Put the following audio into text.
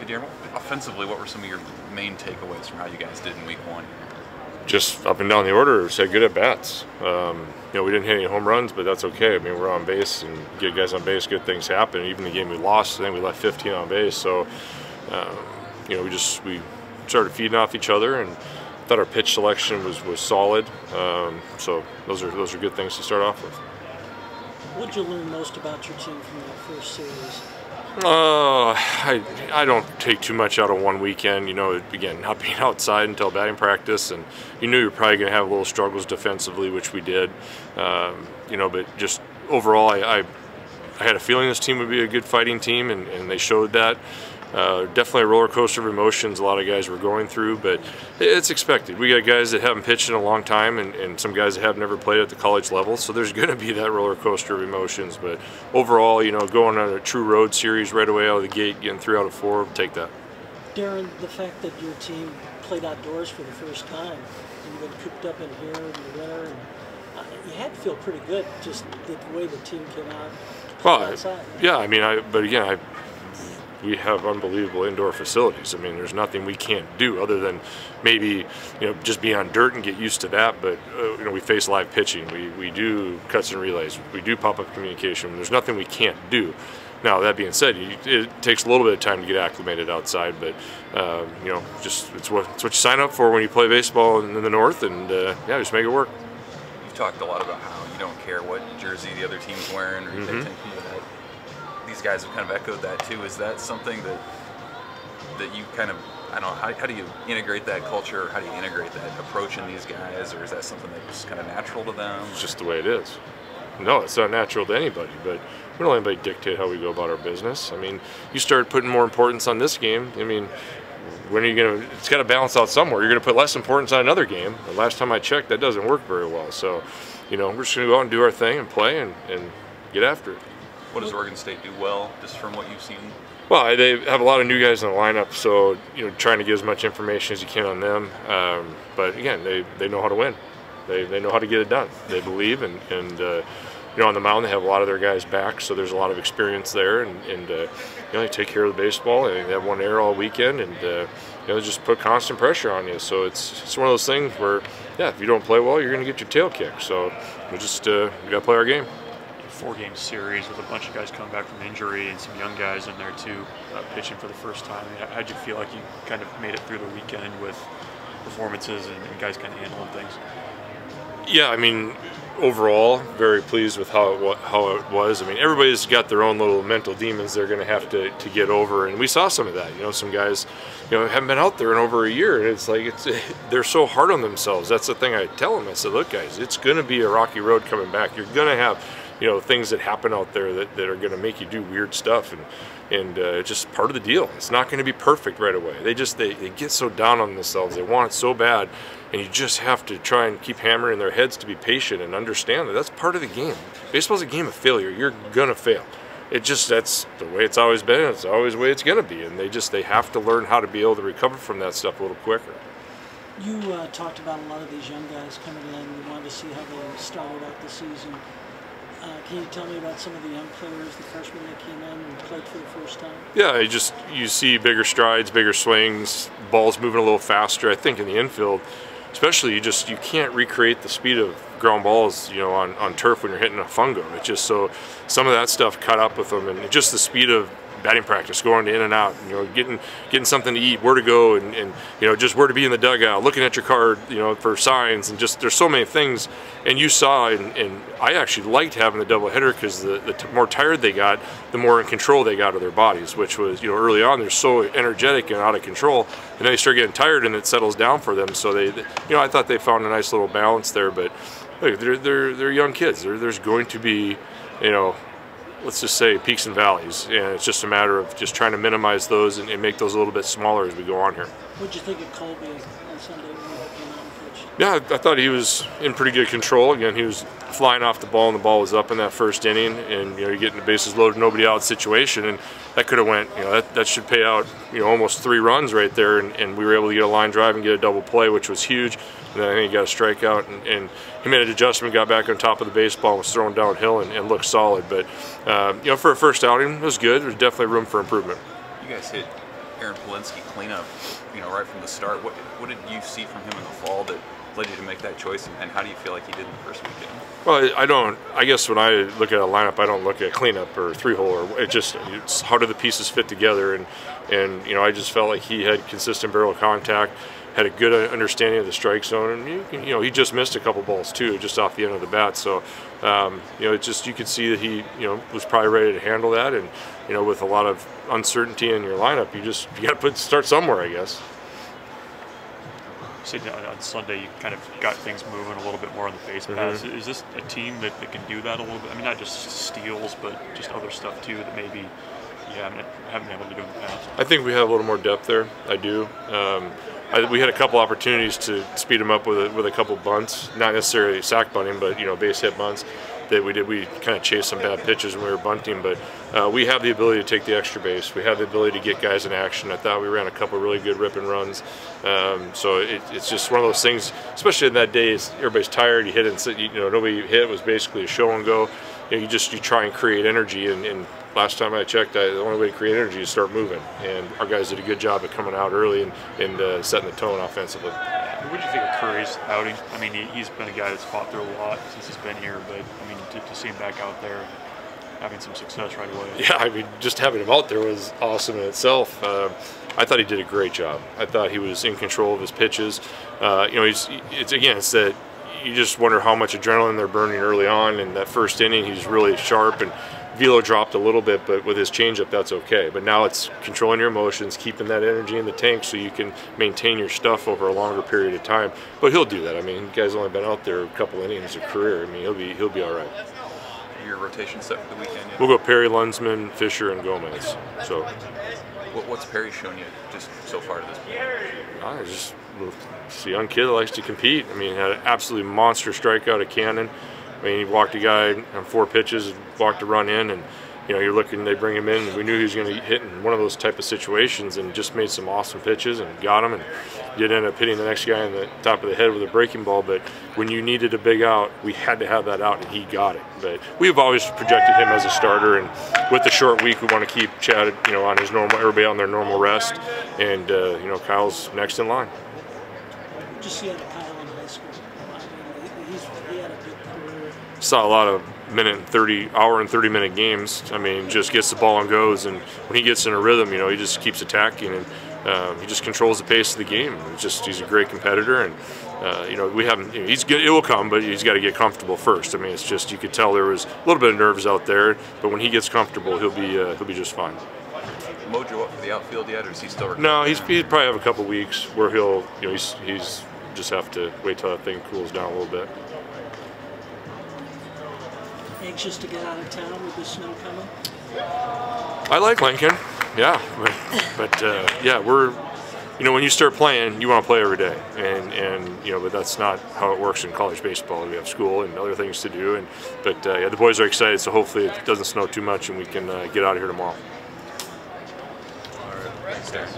Darin, offensively, what were some of your main takeaways from how you guys did in week 1? Just up and down the order, had good at bats. We didn't hit any home runs, but that's okay. I mean, we're on base and get guys on base, good things happen. Even the game we lost, I think we left 15 on base. So, we started feeding off each other, and thought our pitch selection was solid. So those are good things to start off with. What did you learn most about your team from that first series? I don't take too much out of one weekend. Again, not being outside until batting practice, and you knew you were probably going to have little struggles defensively, which we did. But just overall, I had a feeling this team would be a good fighting team, and they showed that. Definitely a roller coaster of emotions a lot of guys were going through, but it's expected. We got guys that haven't pitched in a long time, and some guys that have never played at the college level, so there's going to be that roller coaster of emotions. But overall, going on a true road series right away out of the gate, getting 3 out of 4, take that. Darin, the fact that your team played outdoors for the first time, and you've been cooped up in here in the winter, and you had to feel pretty good just the way the team came out. Outside. Yeah, we have unbelievable indoor facilities. I mean, there's nothing we can't do other than maybe, just be on dirt and get used to that. But, we face live pitching. We do cuts and relays. We do pop-up communication. There's nothing we can't do. Now, that being said, it takes a little bit of time to get acclimated outside, but, it's what you sign up for when you play baseball in the North, and, just make it work. You've talked a lot about how you don't care what jersey the other team's wearing, or you pay attention to that. These guys have kind of echoed that too. Is that something that you kind of, I don't know, how do you integrate that culture? How do you integrate that approach in these guys? Or is that something that's kind of natural to them? It's just the way it is. No, it's not natural to anybody, but we don't let anybody dictate how we go about our business. I mean, you start putting more importance on this game. I mean, when are you going to, it's got to balance out somewhere. You're going to put less importance on another game. The last time I checked, that doesn't work very well. So, we're just going to go out and do our thing and play and get after it. What does Oregon State do well, just from what you've seen? Well, they have a lot of new guys in the lineup, so trying to get as much information as you can on them. But again, they know how to win. They know how to get it done. They believe, and on the mound they have a lot of their guys back, so there's a lot of experience there, and they take care of the baseball. And they have one error all weekend, and they just put constant pressure on you. So it's one of those things where, if you don't play well, you're going to get your tail kicked. So we got to play our game. 4-game series with a bunch of guys coming back from injury and some young guys in there too, pitching for the first time. How'd you feel like you kind of made it through the weekend with performances and guys kind of handling things? Yeah, overall, very pleased with how it was. Everybody's got their own little mental demons they're going to have to get over, and we saw some of that. Some guys, haven't been out there in over a year, and it's like they're so hard on themselves. That's the thing I tell them. I said, look, guys, it's going to be a rocky road coming back. You're going to have things that happen out there that are going to make you do weird stuff, and it's just part of the deal. It's not going to be perfect right away. They get so down on themselves. They want it so bad, and you just have to try and keep hammering their heads to be patient and understand that that's part of the game. Baseball's a game of failure. You're going to fail. That's the way it's always been. It's always the way it's going to be, and they have to learn how to be able to recover from that stuff a little quicker. You talked about a lot of these young guys coming in. You wanted to see how they started out the season. Can you tell me about some of the young players, the freshmen that came in and played for the first time? Yeah, you see bigger strides, bigger swings, balls moving a little faster. I think in the infield, especially, you can't recreate the speed of ground balls, on turf when you're hitting a fungo. It's just so some of that stuff caught up with them, and just the speed of batting practice, going in and out, getting something to eat, where to go, and just where to be in the dugout, looking at your card, for signs, and just there's so many things. And you saw, and I actually liked having the doubleheader because the more tired they got, the more in control they got of their bodies, which was, early on they're so energetic and out of control, and then they start getting tired and it settles down for them. So I thought they found a nice little balance there. But look, they're young kids. There's going to be, let's just say, peaks and valleys, and it's just a matter of just trying to minimize those and make those a little bit smaller as we go on here. What did you think of Colby on Sunday when he came out and pitched? Yeah, I thought he was in pretty good control. Again, he was flying off the ball, and the ball was up in that first inning, and you're getting the bases loaded, nobody out situation, and that could have went, that should pay out, almost 3 runs right there, and we were able to get a line drive and get a double play, which was huge. And then I think he got a strikeout, and he made an adjustment, got back on top of the baseball, and was throwing downhill and looked solid. But for a first outing, it was good. There's definitely room for improvement. You guys hit Aaron Polinsky cleanup, right from the start. What did you see from him in the fall that led you to make that choice, and how do you feel like he did in the first weekend? Well, I guess when I look at a lineup, I don't look at cleanup or 3-hole, or it's how do the pieces fit together, and I just felt like he had consistent barrel contact, had a good understanding of the strike zone, and he just missed a couple balls too, just off the end of the bat. So you could see that he was probably ready to handle that, and with a lot of uncertainty in your lineup, you got to start somewhere, I guess. On Sunday, you kind of got things moving a little bit more on the base paths. Is this a team that can do that a little bit? I mean, not just steals, but just other stuff too that maybe haven't been able to do in the past. I think we have a little more depth there. I do. We had a couple opportunities to speed them up with a couple bunts, not necessarily sack bunting, but base hit bunts that we did. We kind of chased some bad pitches when we were bunting, but we have the ability to take the extra base. We have the ability to get guys in action. I thought we ran a couple really good rip and runs. So it's just one of those things, especially in that day, everybody's tired. You hit and nobody hit. It was basically a show and go. You try and create energy, and last time I checked, the only way to create energy is start moving. And our guys did a good job of coming out early and setting the tone offensively. What did you think of Curry's outing? I mean, he's been a guy that's fought through a lot since he's been here, but I mean, to see him back out there having some success right away. Yeah, I mean, just having him out there was awesome in itself. I thought he did a great job. I thought he was in control of his pitches. It's that you just wonder how much adrenaline they're burning early on. In that first inning, he's really sharp, and velo dropped a little bit, but with his changeup, that's okay. But now it's controlling your emotions, keeping that energy in the tank so you can maintain your stuff over a longer period of time. But he'll do that. I mean, the guy's only been out there a couple innings of career. I mean, he'll be all right. Your rotation set for the weekend yet? We'll go Perry, Lunsman, Fisher, and Gomez. So, what's Perry shown you just so far to this point? Just a young kid that likes to compete. I mean, had an absolutely monster strikeout at Cannon. I mean, he walked a guy on 4 pitches, walked a run in, and you're looking. They bring him in, and we knew he was going to hit in one of those type of situations, and just made some awesome pitches and got him, and did end up hitting the next guy in the top of the head with a breaking ball. But when you needed a big out, we had to have that out, and he got it. But we've always projected him as a starter, and with the short week, we want to keep Chad, on his normal, everybody on their normal rest, and Kyle's next in line. Just see out of Kyle in high school. I mean, he had a big career. Saw a lot of hour and 30-minute games. I mean, just gets the ball and goes, and when he gets in a rhythm, he just keeps attacking, and he just controls the pace of the game. He's a great competitor, and we haven't. He's good. It will come, but he's got to get comfortable first. I mean, it's just you could tell there was a little bit of nerves out there, but when he gets comfortable, he'll be just fine. Mojo up for the outfield yet, or is he still recovering? No, he'd probably have a couple weeks where he'll he's just have to wait till that thing cools down a little bit. Anxious to get out of town with the snow coming? I like Lincoln, yeah, but yeah, we're when you start playing, you want to play every day, and but that's not how it works in college baseball. We have school and other things to do, but the boys are excited, so hopefully it doesn't snow too much and we can get out of here tomorrow. All right, thanks, Darin.